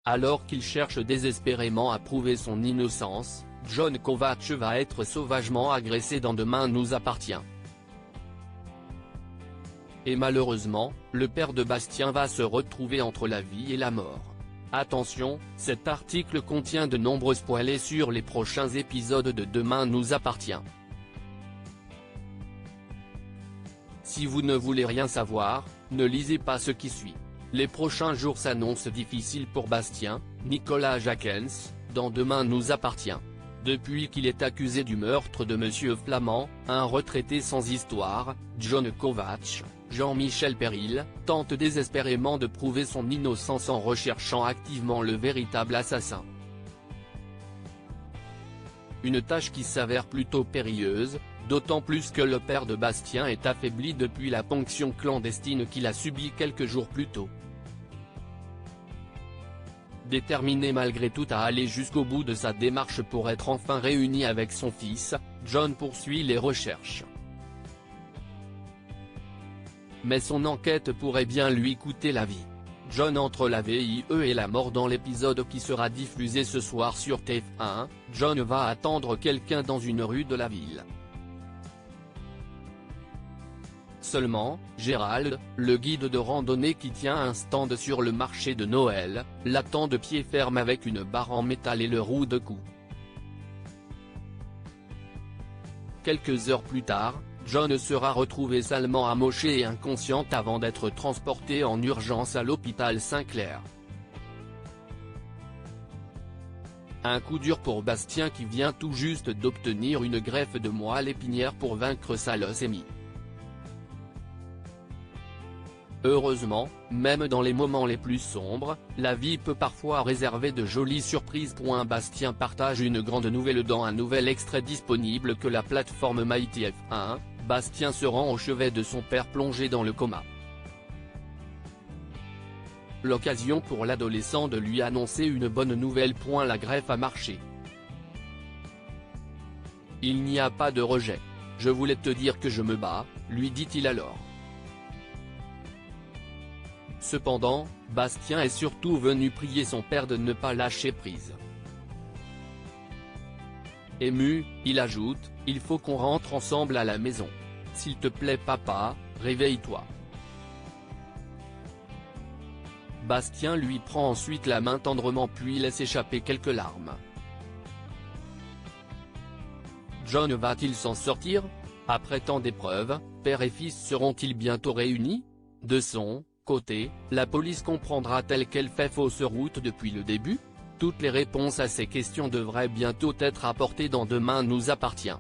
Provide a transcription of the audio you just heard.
Alors qu'il cherche désespérément à prouver son innocence, John Kovacs va être sauvagement agressé dans Demain nous appartient. Et malheureusement, le père de Bastien va se retrouver entre la vie et la mort. Attention, cet article contient de nombreux spoilers sur les prochains épisodes de Demain nous appartient. Si vous ne voulez rien savoir, ne lisez pas ce qui suit. Les prochains jours s'annoncent difficiles pour Bastien, Nicolas Jakens, dans Demain nous appartient. Depuis qu'il est accusé du meurtre de Monsieur Flamand, un retraité sans histoire, John Kovacs, Jean-Michel Péril, tente désespérément de prouver son innocence en recherchant activement le véritable assassin. Une tâche qui s'avère plutôt périlleuse, d'autant plus que le père de Bastien est affaibli depuis la ponction clandestine qu'il a subie quelques jours plus tôt. Déterminé malgré tout à aller jusqu'au bout de sa démarche pour être enfin réuni avec son fils, John poursuit les recherches. Mais son enquête pourrait bien lui coûter la vie. John entre la vie et la mort. Dans l'épisode qui sera diffusé ce soir sur TF1, John va attendre quelqu'un dans une rue de la ville. Seulement, Gérald, le guide de randonnée qui tient un stand sur le marché de Noël, l'attend de pied ferme avec une barre en métal et le roue de cou. Quelques heures plus tard, John sera retrouvé salement amoché et inconscient avant d'être transporté en urgence à l'hôpital Saint-Clair. Un coup dur pour Bastien qui vient tout juste d'obtenir une greffe de moelle épinière pour vaincre sa leucémie. Heureusement, même dans les moments les plus sombres, la vie peut parfois réserver de jolies surprises. Bastien partage une grande nouvelle dans un nouvel extrait disponible que la plateforme MyTF1, Bastien se rend au chevet de son père plongé dans le coma. L'occasion pour l'adolescent de lui annoncer une bonne nouvelle. La greffe a marché. Il n'y a pas de rejet. Je voulais te dire que je me bats, lui dit-il alors. Cependant, Bastien est surtout venu prier son père de ne pas lâcher prise. Ému, il ajoute, « Il faut qu'on rentre ensemble à la maison. S'il te plaît papa, réveille-toi. » Bastien lui prend ensuite la main tendrement puis laisse échapper quelques larmes. John va-t-il s'en sortir? Après tant d'épreuves, père et fils seront-ils bientôt réunis? De son côté, la police comprendra-t-elle qu'elle fait fausse route depuis le début? Toutes les réponses à ces questions devraient bientôt être apportées dans Demain nous appartient.